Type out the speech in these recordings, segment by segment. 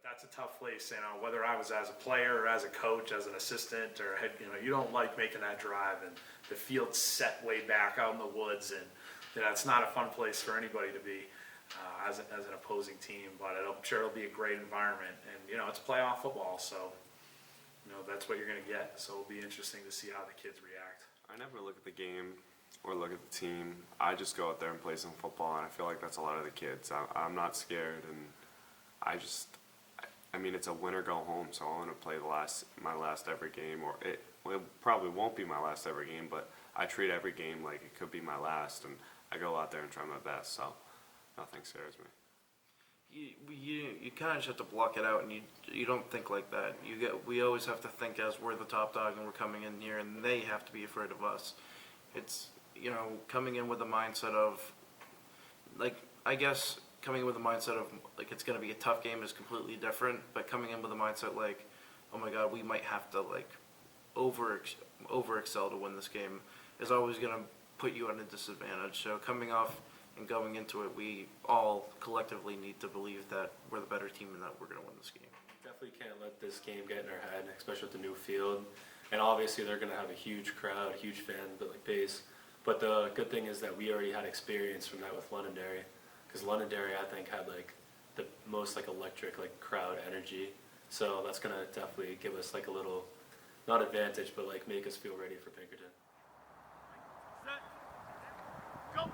that's a tough place, whether I was as a player or as a coach, as an assistant or head, you don't like making that drive and the field's set way back out in the woods, and it's not a fun place for anybody to be as an opposing team, but I'm sure it'll be a great environment, and it's playoff football, so that's what you're going to get, so it'll be interesting to see how the kids react. I never look at the game or look at the team. I just go out there and play some football, and I feel like that's a lot of the kids. I'm not scared, and I mean, it's a win or go home, so I want to play my last every game, or it probably won't be my last every game, but I treat every game like it could be my last, and I go out there and try my best, so nothing scares me. You kind of just have to block it out, and you don't think like that. We always have to think as we're the top dog and we're coming in here, and they have to be afraid of us. It's coming in with a mindset of coming in with a mindset of it's going to be a tough game is completely different, but coming in with a mindset like, oh my God, we might have to over excel to win this game is always going to put you at a disadvantage. So coming off and going into it, we all collectively need to believe that we're the better team and that we're going to win this game. Definitely can't let this game get in our head, especially with the new field. And obviously they're going to have a huge crowd, huge fan base. But the good thing is that we already had experience from that with Londonderry, because Londonderry I think had the most electric crowd energy. So that's going to definitely give us a little, not advantage, but make us feel ready for Pinkerton. Set. Go.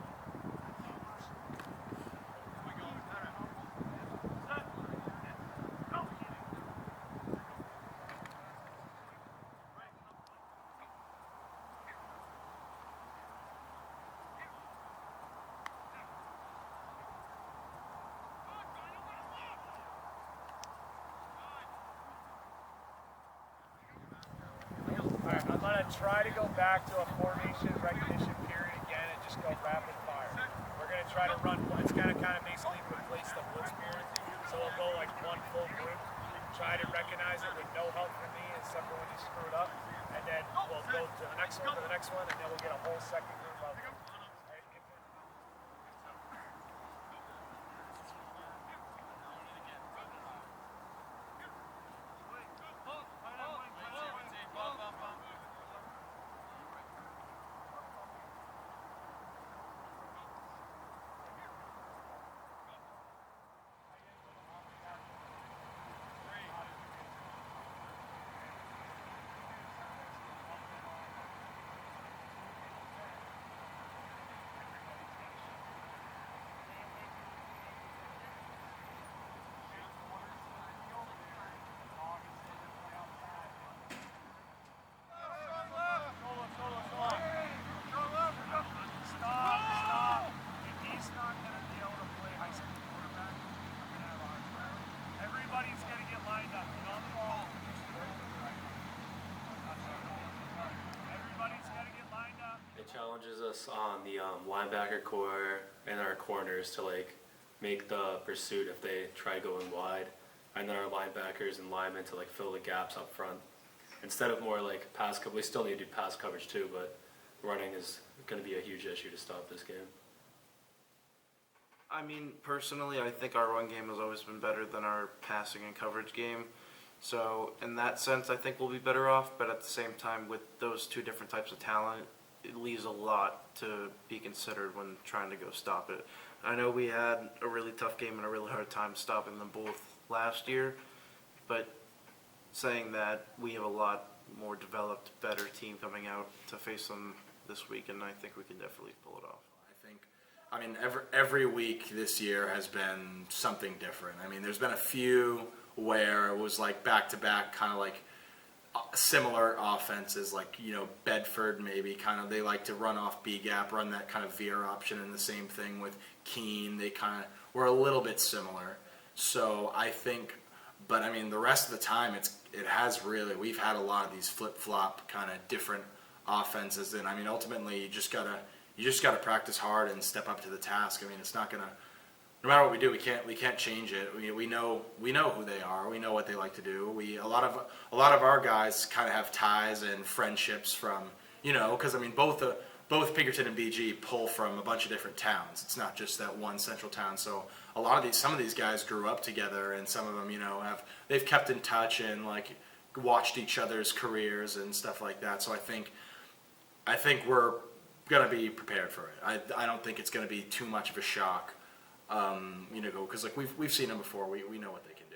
Alright, I'm going to try to go back to a formation recognition period again and just go rapid fire. We're going to try to run, it's going to kind of basically replace the blitz period. So we'll go one full group, try to recognize it with no help from me except for when you screw it up. And then we'll go to the next one, and then we'll get a whole second group of them. Challenges us on the linebacker core and our corners to make the pursuit if they try going wide, and then our linebackers and linemen to fill the gaps up front instead of more pass coverage. We still need to do pass coverage too, but running is going to be a huge issue to stop this game. I mean, personally, I think our run game has always been better than our passing and coverage game. So in that sense, I think we'll be better off, but at the same time, with those two different types of talent, it leaves a lot to be considered when trying to go stop it. I know we had a really tough game and a really hard time stopping them both last year, but saying that we have a lot more developed, better team coming out to face them this week, and I think we can definitely pull it off. I mean, every week this year has been something different. I mean, there's been a few where it was back-to-back kind of similar offenses, Bedford maybe they like to run off B-gap, run that kind of veer option, and the same thing with Keene. They kind of were a little bit similar. So I think, but I mean the rest of the time we've had a lot of these flip-flop kind of different offenses, and I mean ultimately you just gotta practice hard and step up to the task. I mean it's not gonna, no matter what we do, we can't change it. We know who they are. We know what they like to do. A lot of our guys kind of have ties and friendships from because I mean both both Pinkerton and BG pull from a bunch of different towns. It's not just that one central town. So some of these guys grew up together, and some of them, they've kept in touch and like watched each other's careers and stuff like that. So I think we're gonna be prepared for it. I don't think it's gonna be too much of a shock, because like we've seen them before. We know what they can do.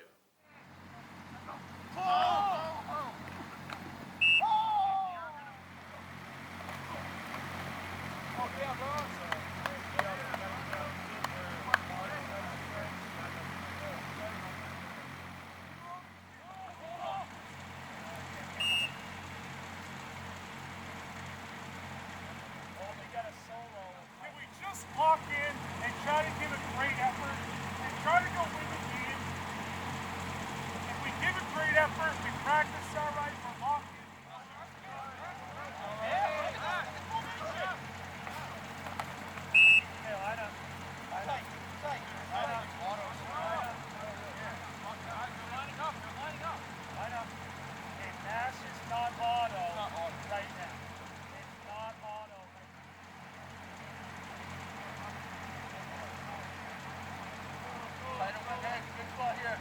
Can we just lock in and try to give a great effort and try to go win the game? If we give a great effort, we practice all right, we're locked in. Okay, line up. Line up. Line up. Line up. Okay, pass is not auto right now. It's not auto right now. Good spot here.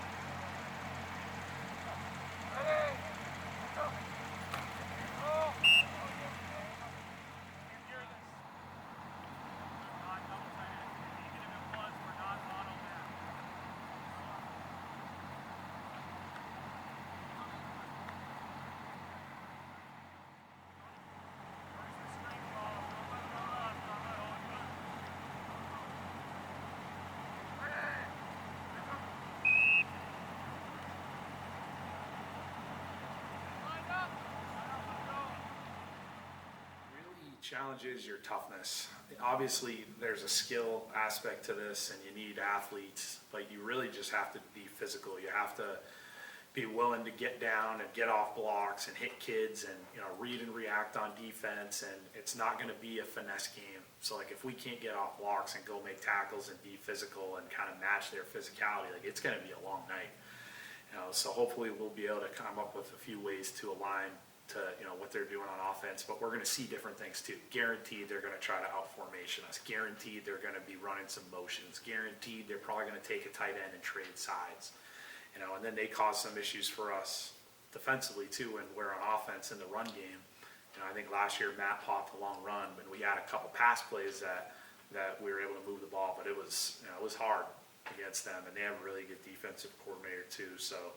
Challenges your toughness. Obviously, there's a skill aspect to this, and you need athletes, but you really just have to be physical. You have to be willing to get down and get off blocks and hit kids, and read and react on defense. And it's not going to be a finesse game. So, like, if we can't get off blocks and go make tackles and be physical and kind of match their physicality, like, it's going to be a long night. So hopefully we'll be able to come up with a few ways to align to what they're doing on offense, but we're going to see different things too. Guaranteed they're going to try to out formation us. Guaranteed they're going to be running some motions. Guaranteed they're probably going to take a tight end and trade sides. And then they cause some issues for us defensively too. And we're on offense in the run game. I think last year Matt popped a long run, and we had a couple pass plays that we were able to move the ball, but it was hard against them, and they have a really good defensive coordinator too. So.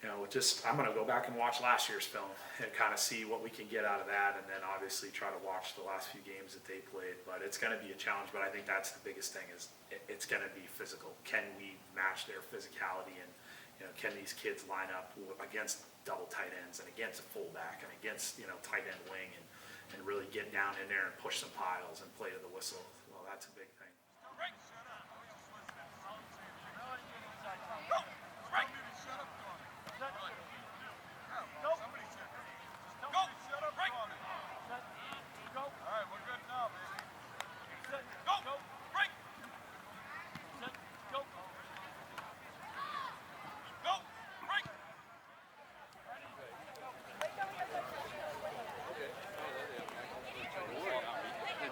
I'm going to go back and watch last year's film and kind of see what we can get out of that, and then obviously try to watch the last few games that they played. But it's going to be a challenge, but I think that's the biggest thing is it's going to be physical. Can we match their physicality, and can these kids line up against double tight ends and against a fullback and against tight end wing and really get down in there and push some piles and play to the whistle. Well, that's a big thing.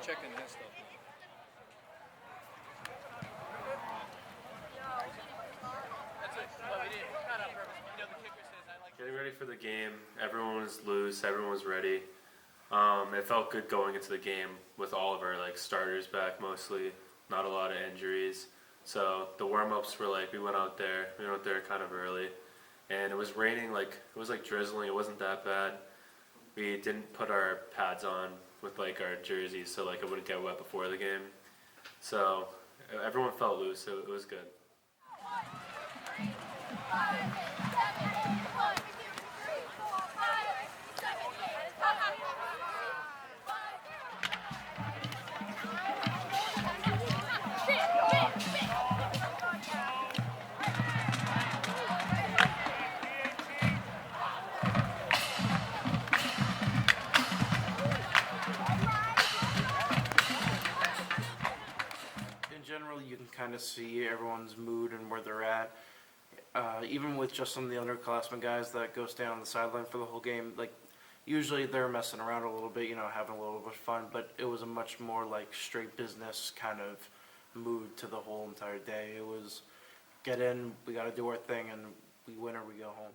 Checking his stuff. Getting ready for the game. Everyone was loose. Everyone was ready. It felt good going into the game with all of our starters back mostly. Not a lot of injuries. So the warm-ups were we went out there kind of early, and it was raining. It was drizzling. It wasn't that bad. We didn't put our pads on with our jerseys so it wouldn't get wet before the game. So everyone felt loose, so it was good. You can kind of see everyone's mood and where they're at. Even with just some of the underclassmen guys that go stand on the sideline for the whole game, Usually they're messing around a little bit, having a little bit of fun, but it was a much more like straight business kind of mood to the whole entire day. It was get in, we got to do our thing, and we win or we go home.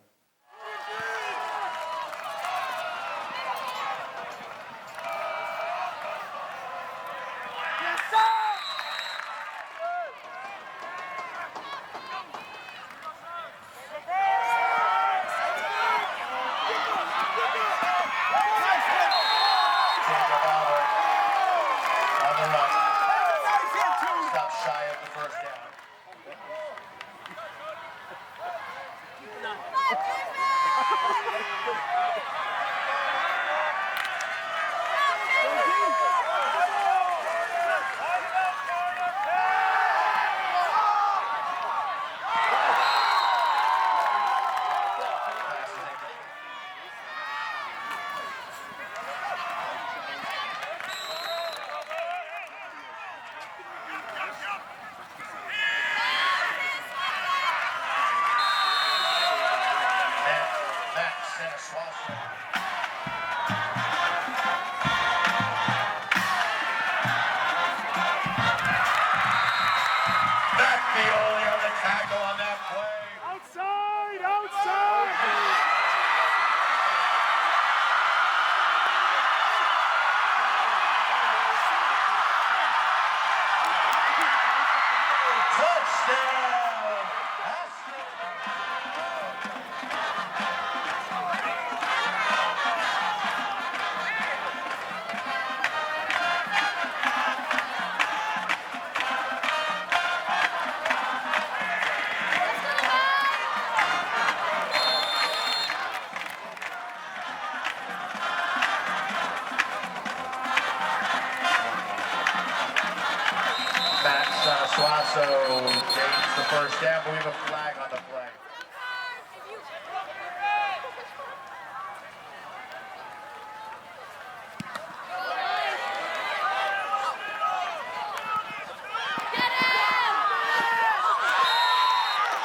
Suazo gains the first down, but we have a flag on the play.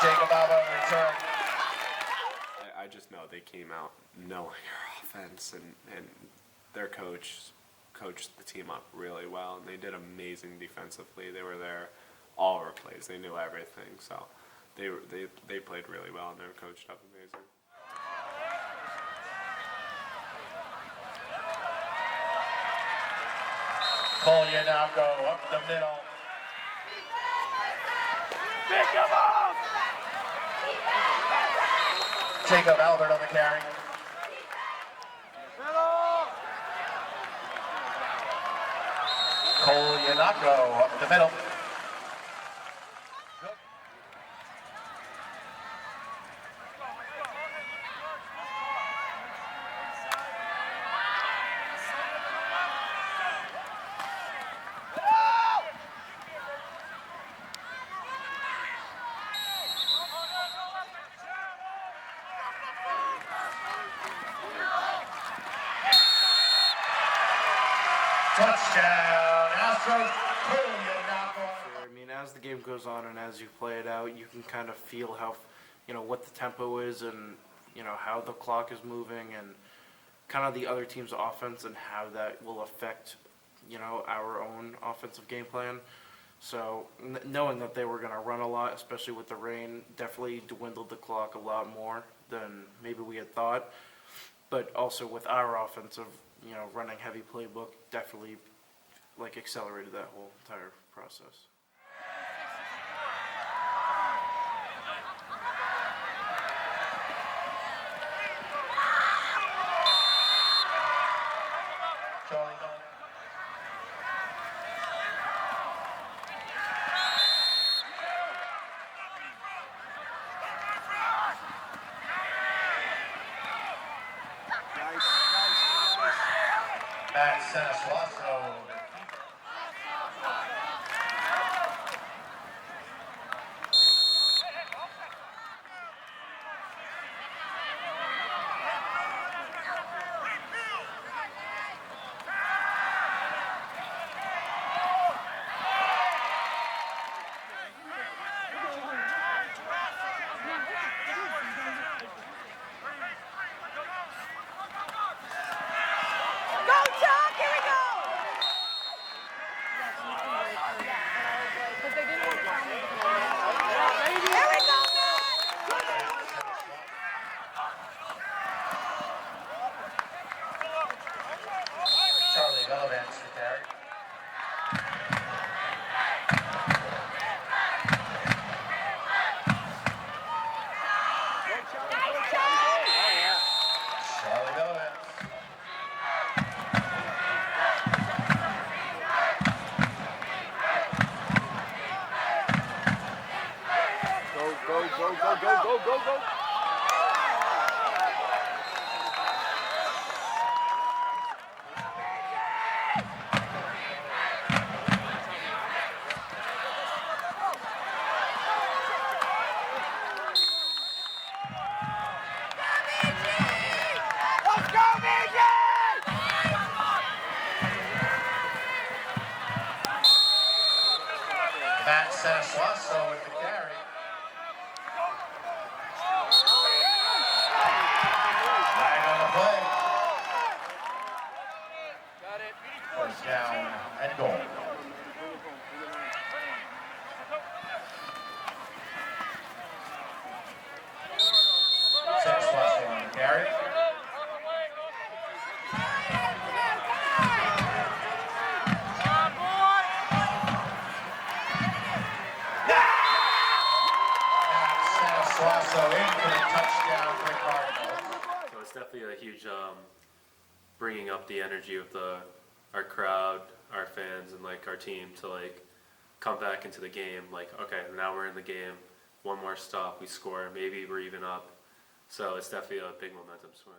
Jacob Alba return. I just know they came out knowing our offense, and their coach coached the team up really well, and they did amazing defensively. They were there all our plays. They knew everything, so they played really well, and they were coached up amazing. Collier now go up the middle. Pick him up! Jacob Albert on the carry. Collier not go up the middle. Touchdown, Astros. I mean, as the game goes on and as you play it out, you can kind of feel how, what the tempo is and, how the clock is moving and kind of the other team's offense and how that will affect, our own offensive game plan. So knowing that they were going to run a lot, especially with the rain, definitely dwindled the clock a lot more than maybe we had thought. But also with our offensive, running heavy playbook definitely accelerated that whole entire process. Charlie Dunn. Max Suazo. Matt Saswasso with the carry. Flag on the play. First down and goal. Saswasso on the carry. Swasso in for the touchdown for the Cardinals. So it's definitely a huge bringing up the energy of our crowd, our fans, and like our team to like come back into the game. Like, okay, now we're in the game. One more stop, we score. Maybe we're even up. So it's definitely a big momentum swing.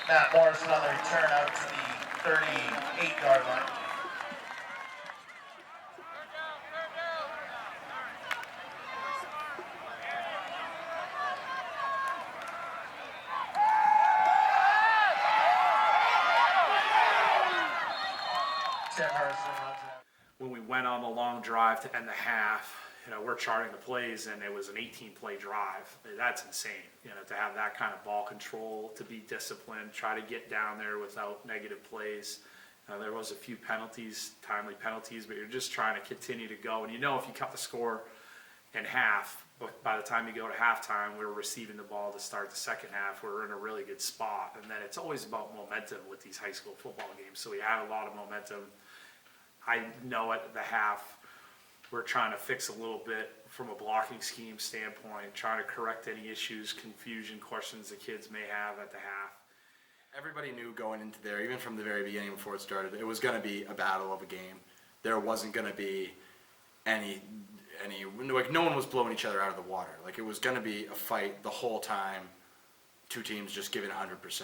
Matt Morrison on the return out to the 38-yard line. Tim Harrison runs it. When we went on the long drive to end the half, we're charting the plays, and it was an 18-play drive. That's insane, to have that kind of ball control, to be disciplined, try to get down there without negative plays. There was a few penalties, timely penalties, but you're just trying to continue to go. And if you cut the score in half, but by the time you go to halftime, we're receiving the ball to start the second half. We're in a really good spot. And then it's always about momentum with these high school football games. So we have a lot of momentum. I know at the half, we're trying to fix a little bit from a blocking scheme standpoint, trying to correct any issues, confusion, questions the kids may have at the half. Everybody knew going into there, even from the very beginning before it started, it was going to be a battle of a game. There wasn't going to be any like no one was blowing each other out of the water. Like it was going to be a fight the whole time. Two teams just giving 100%.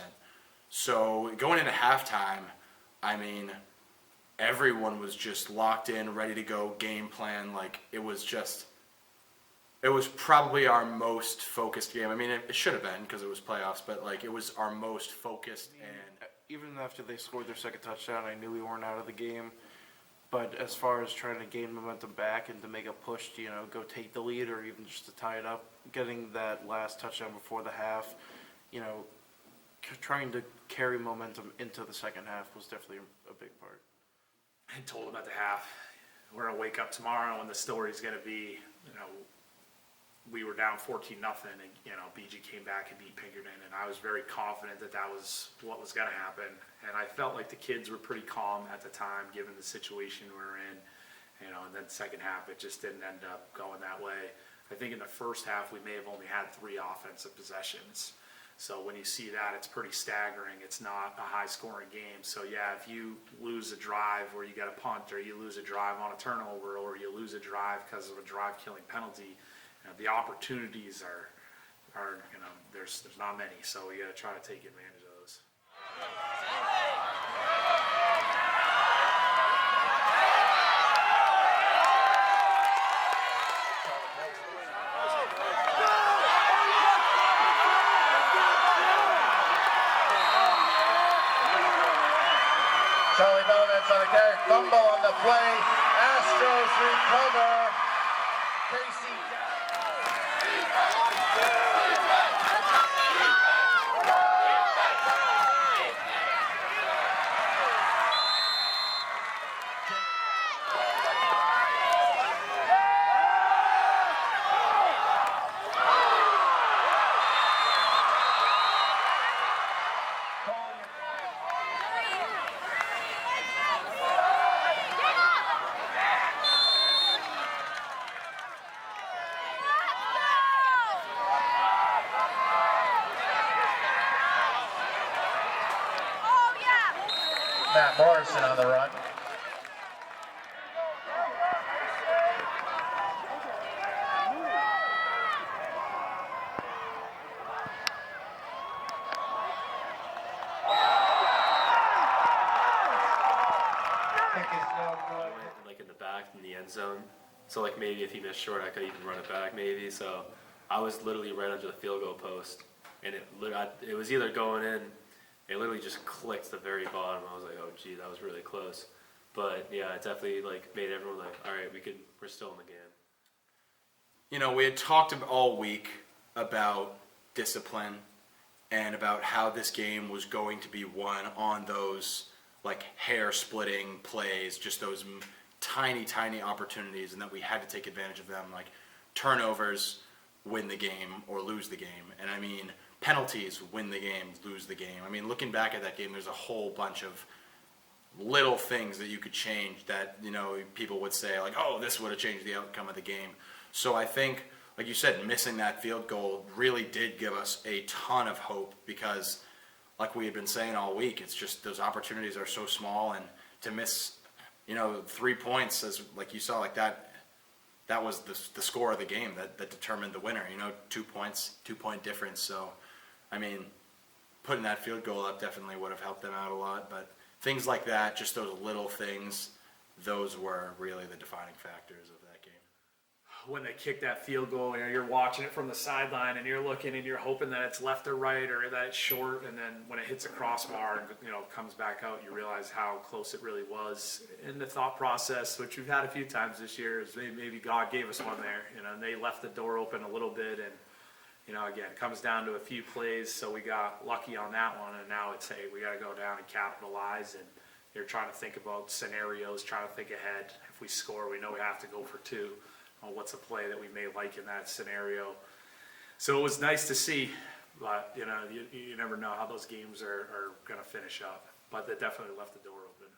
So going into halftime, I mean, everyone was just locked in, ready to go, game plan. Like it was probably our most focused game. I mean, it should have been because it was playoffs, but like it was our most focused. And Even after they scored their second touchdown, I knew we weren't out of the game. But as far as trying to gain momentum back and to make a push to, go take the lead or even just to tie it up, getting that last touchdown before the half, trying to carry momentum into the second half was definitely a big part. I told them at the half, we're going to wake up tomorrow and the story's going to be, we were down 14-0 and, BG came back and beat Pinkerton, and I was very confident that was what was going to happen. And I felt like the kids were pretty calm at the time, given the situation we were in, and then second half, it just didn't end up going that way. I think in the first half, we may have only had 3 offensive possessions. So when you see that, it's pretty staggering. It's not a high-scoring game. So, yeah, if you lose a drive where you got a punt, or you lose a drive on a turnover, or you lose a drive because of a drive-killing penalty, the opportunities are there's not many. So we got to try to take advantage of those. Charlie Bellamance on the carry, fumble on the play. Astros recover. Casey. Matt Morrison on the run. Kick is no good. Went, like in the back in the end zone. So like maybe if he missed short, I could even run it back maybe. So I was literally right under the field goal post, and it was either going in. It literally just clicked the very bottom. I was like, oh gee, that was really close. But yeah, it definitely like made everyone like, all right, we're still in the game. You know, we had talked all week about discipline and about how this game was going to be won on those like hair-splitting plays, just those tiny, tiny opportunities, and that we had to take advantage of them. Like turnovers win the game or lose the game, and I mean penalties win the game, lose the game. I mean, looking back at that game, there's a whole bunch of little things that you could change that, you know, people would say like, oh, this would have changed the outcome of the game. So I think, like you said, missing that field goal really did give us a ton of hope, because like we had been saying all week, it's just those opportunities are so small, and to miss, you know, 3 points, as like you saw, like that was the score of the game that determined the winner, you know, 2 points, 2-point difference. So, I mean, putting that field goal up definitely would have helped them out a lot, but things like that, just those little things, those were really the defining factors of that game. When they kick that field goal, you know, you're watching it from the sideline and you're looking and you're hoping that it's left or right or that it's short, and then when it hits a crossbar and, you know, comes back out, you realize how close it really was. And the thought process, which we've had a few times this year, is maybe God gave us one there, you know, and they left the door open a little bit, and, you know, again, it comes down to a few plays, so we got lucky on that one, and now it's, hey, we got to go down and capitalize, and you're trying to think about scenarios, trying to think ahead. If we score, we know we have to go for two. What's a play that we may like in that scenario? So it was nice to see, but, you know, you never know how those games are going to finish up, but they definitely left the door open.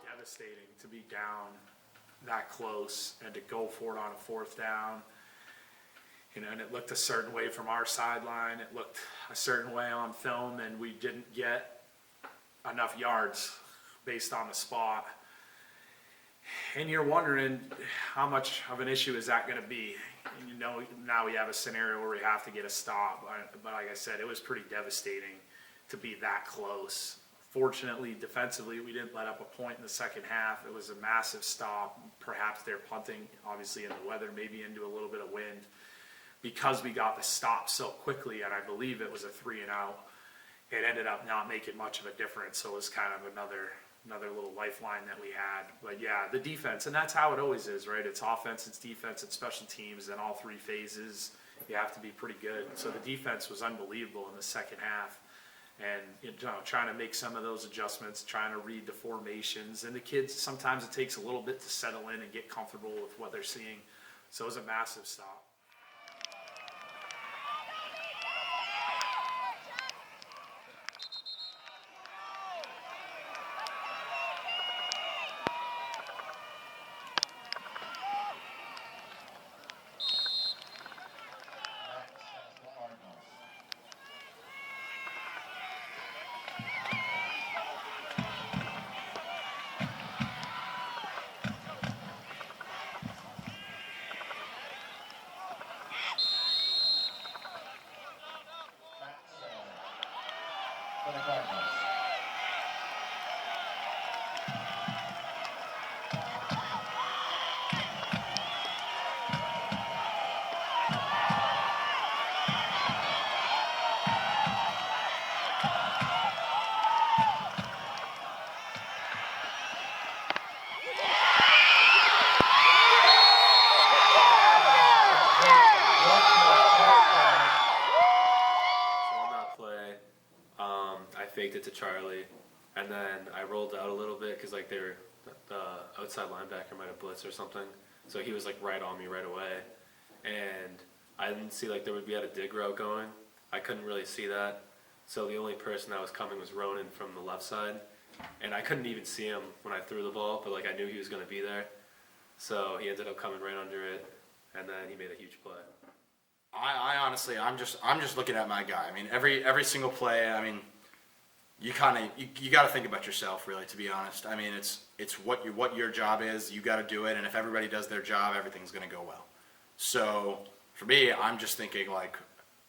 Devastating to be down that close and to go for it on a fourth down. You know, and it looked a certain way from our sideline. It looked a certain way on film, and we didn't get enough yards based on the spot. And you're wondering how much of an issue is that going to be. And, you know, now we have a scenario where we have to get a stop. But like I said, it was pretty devastating to be that close. Fortunately, defensively, we didn't let up a point in the second half. It was a massive stop, perhaps they're punting, obviously in the weather, maybe into a little bit of wind. Because we got the stop so quickly, and I believe it was a 3 and out, it ended up not making much of a difference. So it was kind of another little lifeline that we had. But yeah, the defense, and that's how it always is, right? It's offense, it's defense, it's special teams, and all three phases. You have to be pretty good. So the defense was unbelievable in the second half. And, you know, trying to make some of those adjustments, trying to read the formations. And the kids, sometimes it takes a little bit to settle in and get comfortable with what they're seeing. So it was a massive stop. For the Cardinals. So on that play, I faked it to Charlie, and then I rolled out a little bit because like they were the outside linebacker might have blitzed or something, so he was like right on me right away, and I didn't see like there would be a dig route going. I couldn't really see that, so the only person that was coming was Ronan from the left side, and I couldn't even see him when I threw the ball, but like I knew he was going to be there, so he ended up coming right under it, and then he made a huge play. I honestly, I'm just looking at my guy. I mean, every single play. I mean, you got to think about yourself, really. To be honest, I mean, it's what your job is. You got to do it, and if everybody does their job, everything's going to go well. So for me, I'm just thinking like,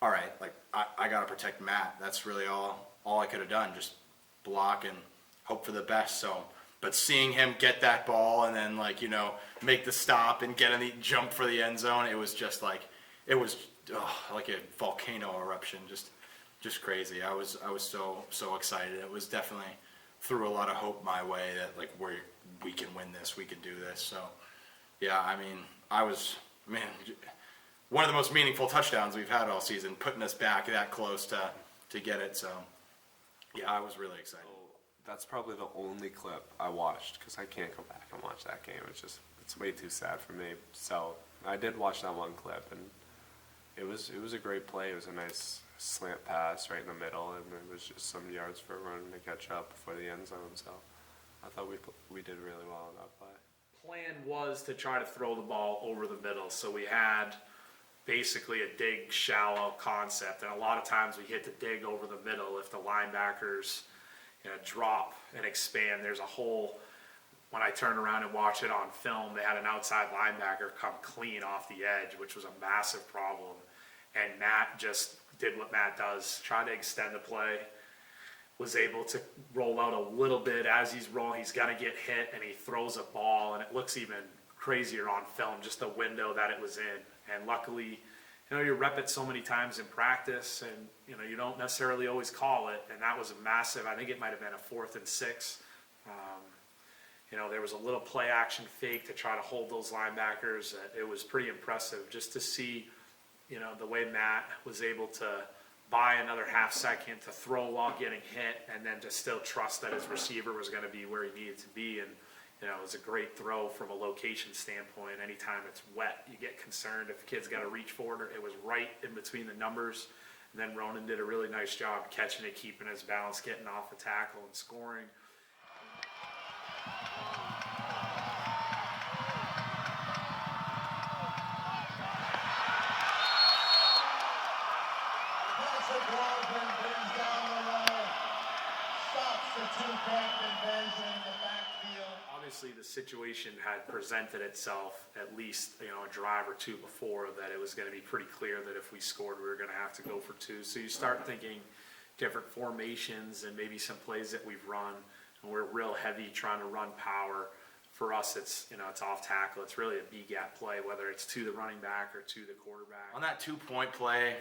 all right, like I got to protect Matt. That's really all I could have done. Just block and hope for the best. So, but seeing him get that ball and then like make the stop and get in the jump for the end zone, it was just like. It was like a volcano eruption, just crazy. I was so excited. It was definitely threw a lot of hope my way that like we can win this, we can do this. So yeah, I mean, one of the most meaningful touchdowns we've had all season, putting us back that close to get it. So yeah, I was really excited. That's probably the only clip I watched because I can't go back and watch that game. It's way too sad for me. So I did watch that one clip, and it was a great play. It was a nice slant pass right in the middle, and it was just some yards for a run to catch up before the end zone. So I thought we did really well on that play. Plan was to try to throw the ball over the middle, so we had basically a dig shallow concept, and a lot of times we hit the dig over the middle if the linebackers drop and expand. There's a hole. When I turned around and watched it on film, they had an outside linebacker come clean off the edge, which was a massive problem. And Matt just did what Matt does, tried to extend the play, was able to roll out a little bit. As he's rolling, he's going to get hit, and he throws a ball, and it looks even crazier on film, just the window that it was in. And luckily, you rep it so many times in practice, and you don't necessarily always call it, and that was a massive. I think it might have been a 4th and 6. There was a little play action fake to try to hold those linebackers. It was pretty impressive just to see, the way Matt was able to buy another half second to throw while getting hit, and then to still trust that his receiver was going to be where he needed to be. And it was a great throw from a location standpoint. Anytime it's wet, you get concerned if the kid's got to reach for it. It was right in between the numbers. And then Ronan did a really nice job catching it, keeping his balance, getting off the tackle, and scoring. Patrick Waldron brings down the line, stops the two-point conversion in the backfield. Obviously, the situation had presented itself at least a drive or two before that it was going to be pretty clear that if we scored, we were going to have to go for 2. So you start thinking different formations and maybe some plays that we've run, and we're real heavy trying to run power for us, it's, it's off tackle. It's really a B gap play, whether it's to the running back or to the quarterback. On that 2-point play,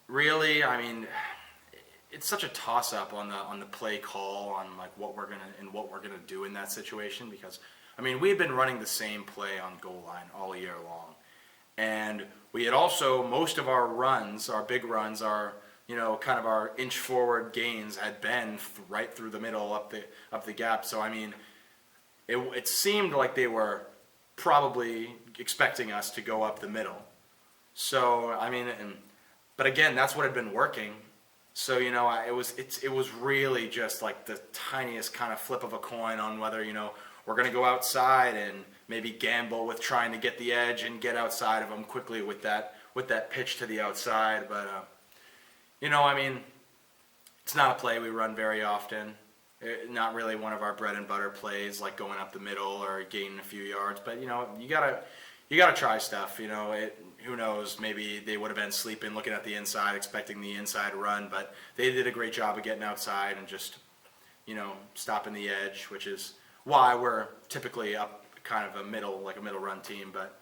really, I mean, it's such a toss-up on the play call on like what we're gonna do in that situation, because I mean, we had been running the same play on goal line all year long, and we had also, most of our runs, our big runs, our kind of our inch forward gains had been right through the middle up the gap. So I mean, it seemed like they were probably expecting us to go up the middle. So I mean, but again, that's what had been working. So it was really just like the tiniest kind of flip of a coin on whether we're going to go outside and maybe gamble with trying to get the edge and get outside of them quickly with that pitch to the outside. But I mean, it's not a play we run very often. Not really one of our bread and butter plays, like going up the middle or gaining a few yards. But you gotta try stuff. Who knows? Maybe they would have been sleeping, looking at the inside, expecting the inside run. But they did a great job of getting outside and just stopping the edge, which is why we're typically up kind of a middle run team. But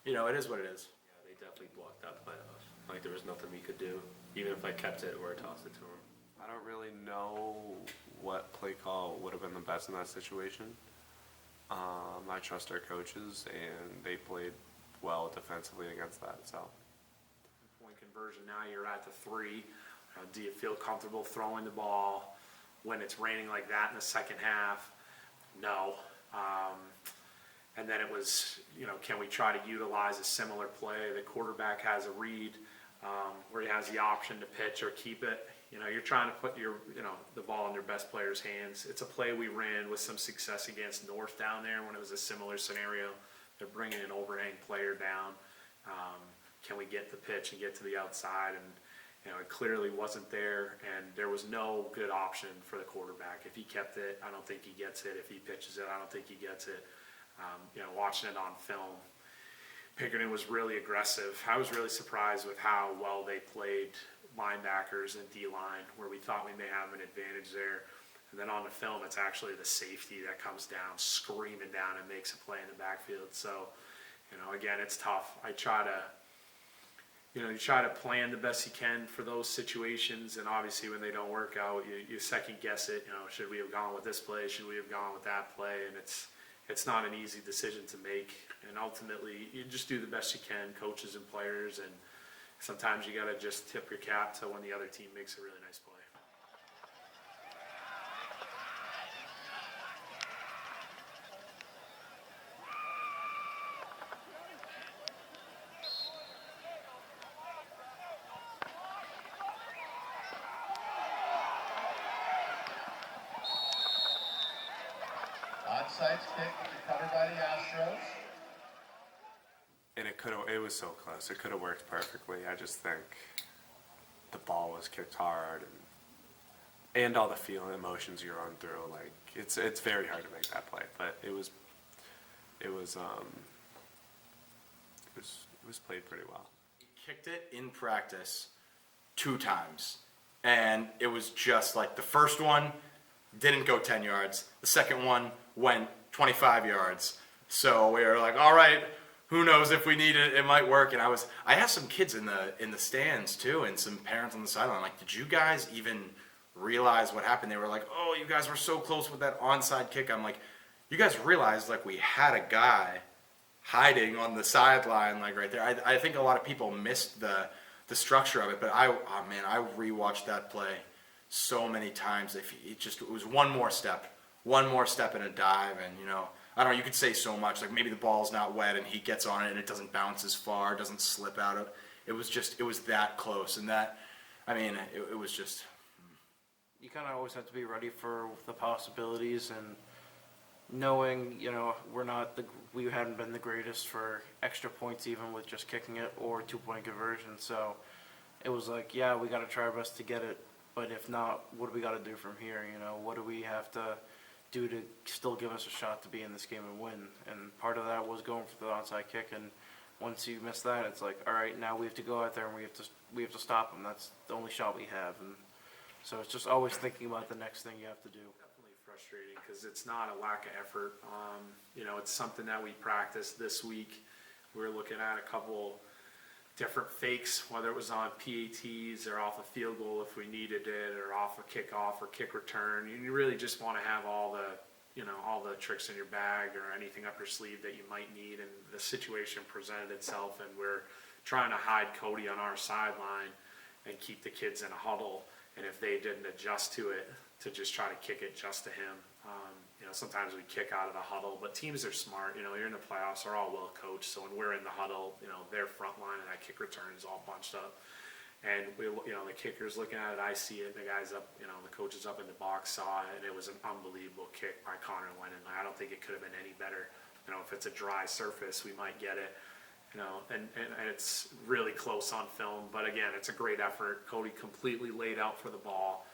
it is what it is. Yeah, they definitely blocked that play off. Like there was nothing we could do, even if I kept it or tossed it to him. I don't really know what play call would have been the best in that situation. I trust our coaches, and they played well defensively against that. So, Point conversion. Now you're at the 3. Do you feel comfortable throwing the ball when it's raining like that in the second half? No. And then it was, can we try to utilize a similar play? The quarterback has a read where he has the option to pitch or keep it. You're trying to put the ball in your best player's hands. It's a play we ran with some success against North down there when it was a similar scenario. They're bringing an overhang player down. Can we get the pitch and get to the outside? And it clearly wasn't there, and there was no good option for the quarterback. If he kept it, I don't think he gets it. If he pitches it, I don't think he gets it. Watching it on film, Pinkerton was really aggressive. I was really surprised with how well they played linebackers and D-line, where we thought we may have an advantage there. And then on the film, it's actually the safety that comes down, screaming down and makes a play in the backfield. So, again, it's tough. I try to, you try to plan the best you can for those situations, and obviously when they don't work out, you second guess it. Should we have gone with this play? Should we have gone with that play? And it's not an easy decision to make. And ultimately, you just do the best you can, coaches and players, and sometimes you got to just tip your cap to when the other team makes a really nice play. Onside kick recovered by the Astros. and it was so close. It could have worked perfectly. I just think the ball was kicked hard, and all the feeling, emotions you're on through. Like it's very hard to make that play, but it was played pretty well. He kicked it in practice 2 times, and it was just like the first one didn't go 10 yards. The second one went 25 yards. So we were like, all right, who knows if we need it, it might work. And I asked some kids in the stands too, and some parents on the sideline, like, did you guys even realize what happened? They were like, oh, you guys were so close with that onside kick. I'm like, you guys realized like we had a guy hiding on the sideline, like right there. I think a lot of people missed the structure of it, but I rewatched that play so many times. It was one more step in a dive, and I don't know, you could say so much, like maybe the ball's not wet and he gets on it and it doesn't bounce as far, it doesn't slip out of it. It was that close, and it was just. You kind of always have to be ready for the possibilities, and knowing, we hadn't been the greatest for extra points, even with just kicking it or 2-point conversion. So it was like, yeah, we got to try our best to get it, but if not, what do we got to do from here? What do we have to do to still give us a shot to be in this game and win? And part of that was going for the onside kick, and once you miss that, it's like, all right, now we have to go out there and we have to stop them. That's the only shot we have, and so it's just always thinking about the next thing you have to do. Definitely frustrating because it's not a lack of effort. You know, it's something that we practiced this week. We were looking at a couple different fakes, whether it was on PATs or off a field goal if we needed it, or off a kickoff or kick return. You really just want to have all the, you know, all the tricks in your bag or anything up your sleeve that you might need. And the situation presented itself, and we're trying to hide Cody on our sideline and keep the kids in a huddle. And if they didn't adjust to it, to just try to kick it just to him. You know, sometimes we kick out of the huddle, but teams are smart. You know, you're in the playoffs, they're all well coached. So when we're in the huddle, you know, their front line and that kick return is all bunched up. And we, you know, the kicker's looking at it, I see it, the guy's up, you know, the coach is up in the box, saw it, and it was an unbelievable kick by Connor Lennon. I don't think it could have been any better. You know, if it's a dry surface, we might get it. You know, and it's really close on film, but again, it's a great effort. Cody completely laid out for the ball.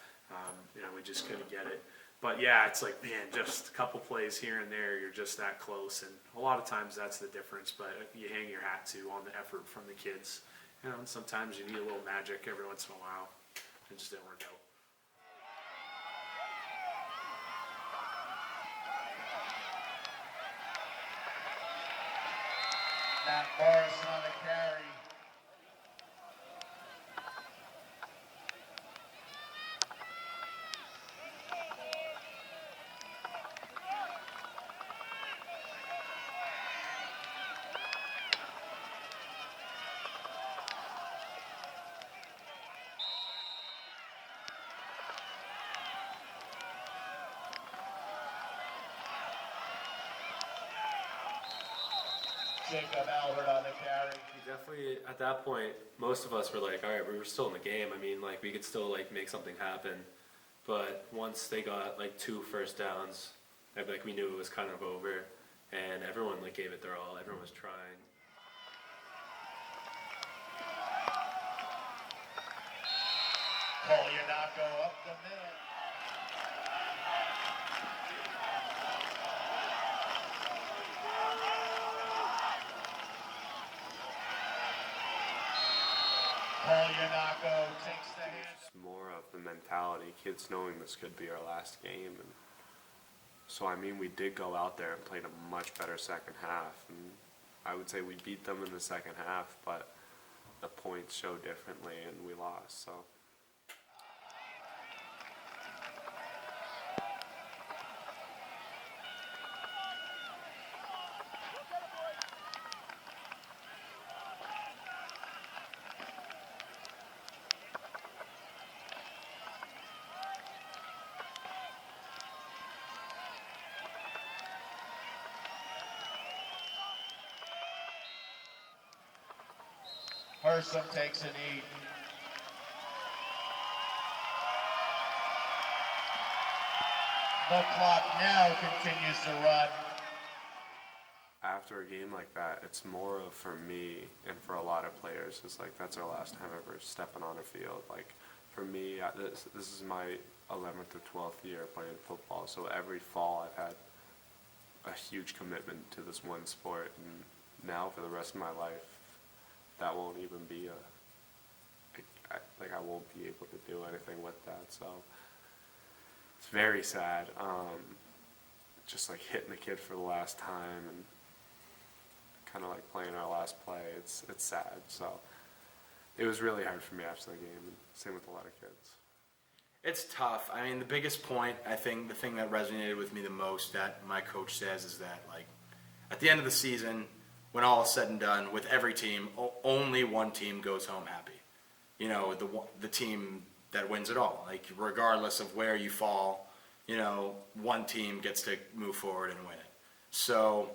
You know, we just couldn't get it. But yeah, it's like, man, just a couple plays here and there, you're just that close. And a lot of times that's the difference, but you hang your hat to on the effort from the kids. You know, and sometimes you need a little magic every once in a while. It just didn't work out. Matt Morrison on the carry. Jacob Albert on the carry. Definitely, at that point, most of us were like, all right, we were still in the game. I mean, like, we could still, like, make something happen. But once they got, like, 2 first downs, like, we knew it was kind of over. And everyone, like, gave it their all. Everyone was trying. Polianako up the middle. Polianako takes the hand. It's more of the mentality, kids knowing this could be our last game. And so, I mean, we did go out there and played a much better second half. And I would say we beat them in the second half, but the points show differently and we lost, so. Hersom takes a knee. The clock now continues to run. After a game like that, it's more of, for me and for a lot of players, it's like that's our last time ever stepping on a field. Like for me, this is my 11th or 12th year playing football, so every fall I've had a huge commitment to this one sport, and now for the rest of my life, that won't even be I won't be able to do anything with that, so it's very sad. Just like hitting the kid for the last time and kind of like playing our last play, it's sad. So it was really hard for me after the game, and same with a lot of kids. It's tough. I mean, the biggest point, I think, the thing that resonated with me the most that my coach says is that, like, at the end of the season, when all is said and done, with every team, only one team goes home happy. You know, the team that wins it all. Like, regardless of where you fall, you know, one team gets to move forward and win it. So,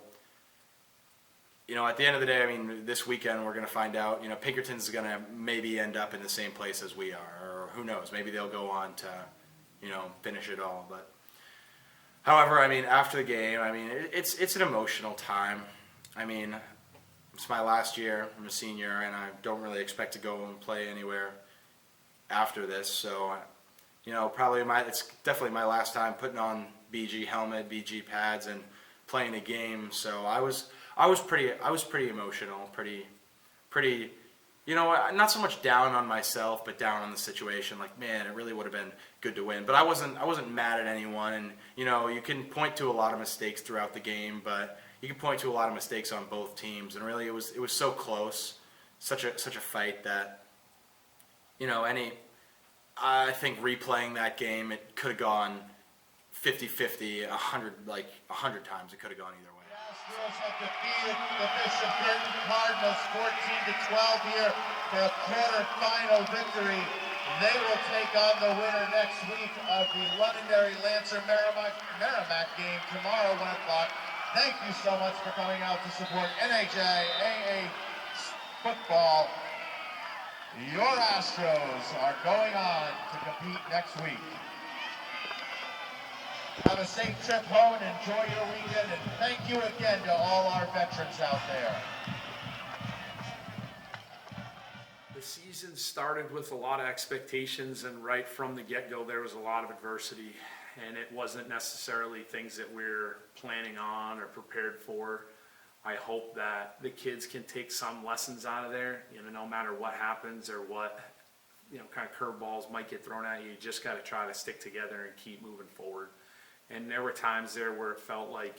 you know, at the end of the day, I mean, this weekend we're going to find out, you know, Pinkerton's going to maybe end up in the same place as we are, or who knows, maybe they'll go on to, you know, finish it all. But, however, I mean, after the game, I mean, it's an emotional time. I mean, it's my last year. I'm a senior, and I don't really expect to go and play anywhere after this. So, you know, it's definitely my last time putting on BG helmet, BG pads, and playing a game. So I was pretty emotional, pretty, not so much down on myself, but down on the situation. Like, man, it really would have been good to win. But I wasn't mad at anyone. And you can point to a lot of mistakes throughout the game, but you can point to a lot of mistakes on both teams. And really, it was so close, such a fight that I think replaying that game, it could have gone 50-50, 100 times. It could have gone either way. The Astros have defeated the Bishop Guertin Cardinals 14-12 here for a quarterfinal victory. They will take on the winner next week of the Londonderry Lancer Merrimack game tomorrow, 1 o'clock. Thank you so much for coming out to support NHAA football. Your Astros are going on to compete next week. Have a safe trip home and enjoy your weekend, and thank you again to all our veterans out there. The season started with a lot of expectations, and right from the get-go there was a lot of adversity, and it wasn't necessarily things that we're planning on or prepared for. I hope that the kids can take some lessons out of there, no matter what happens or what kind of curveballs might get thrown at you. You just got to try to stick together and keep moving forward. And there were times there where it felt like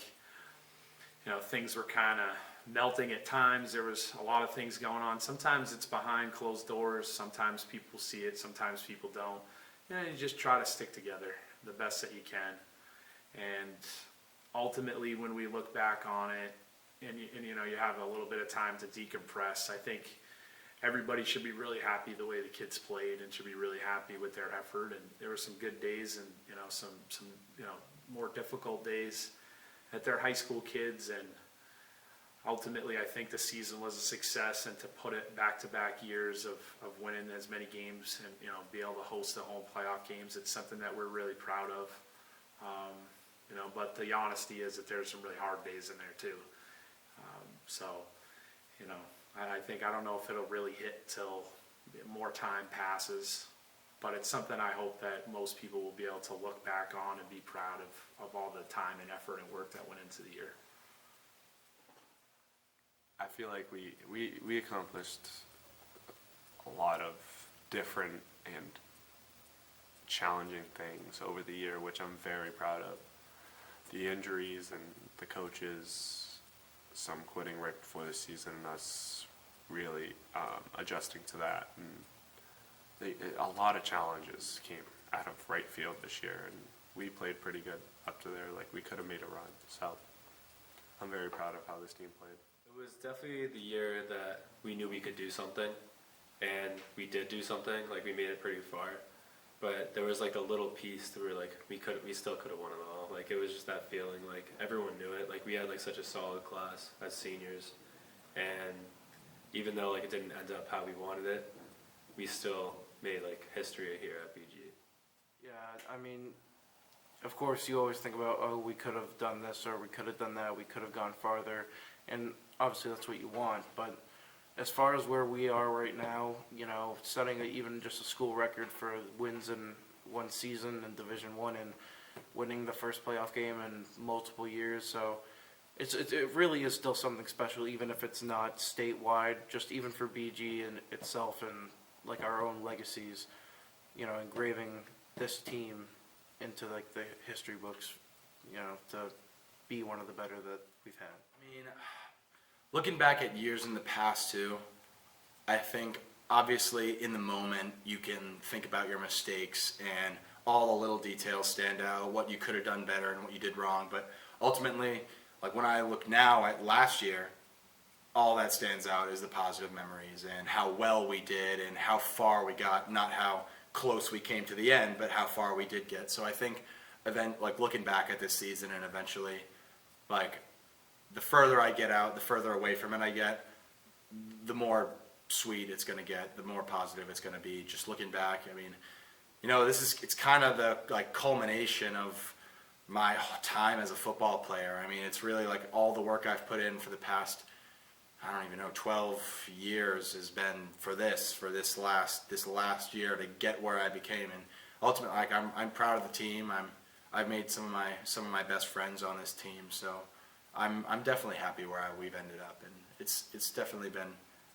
things were kind of melting at times. There was a lot of things going on. Sometimes it's behind closed doors. Sometimes people see it. Sometimes people don't. You just try to stick together the best that you can. And ultimately, when we look back on it, and you have a little bit of time to decompress, I think everybody should be really happy the way the kids played and should be really happy with their effort. And there were some good days and some more difficult days at their high school kids. And ultimately, I think the season was a success, and to put it back-to-back years of winning as many games and be able to host the home playoff games, it's something that we're really proud of. But the honesty is that there's some really hard days in there too. I don't know if it'll really hit till more time passes, but it's something I hope that most people will be able to look back on and be proud of all the time and effort and work that went into the year. I feel like we accomplished a lot of different and challenging things over the year, which I'm very proud of. The injuries and the coaches, some quitting right before the season, and us really adjusting to that. And a lot of challenges came out of right field this year, and we played pretty good up to there. Like, we could have made a run. So I'm very proud of how this team played. It was definitely the year that we knew we could do something, and we did do something. Like, we made it pretty far, but there was like a little piece that we still could have won it all. Like, it was just that feeling. Like, everyone knew it. Like, we had like such a solid class as seniors, and even though like it didn't end up how we wanted it, we still made like history here at BG. Yeah, I mean, of course you always think about, oh, we could have done this or we could have done that, we could have gone farther, and obviously that's what you want. But as far as where we are right now, setting even just a school record for wins in one season in Division I and winning the first playoff game in multiple years, so it really is still something special, even if it's not statewide, just even for BG and itself and like our own legacies, engraving this team into like the history books, to be one of the better that we've had. I mean, looking back at years in the past too, I think obviously in the moment you can think about your mistakes and all the little details stand out, what you could have done better and what you did wrong. But ultimately, like when I look now at last year, all that stands out is the positive memories and how well we did and how far we got, not how close we came to the end, but how far we did get. So I think looking back at this season and eventually, like, the further I get out, the further away from it I get, the more sweet it's going to get, the more positive it's going to be. Just looking back, I mean, it's kind of the like culmination of my time as a football player. I mean, it's really like all the work I've put in for the past, I don't even know, 12 years has been for this last year to get where I became. And ultimately, like, I'm proud of the team. I've made some of my best friends on this team. So I'm definitely happy where we've ended up, and it's definitely been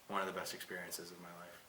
one of the best experiences of my life.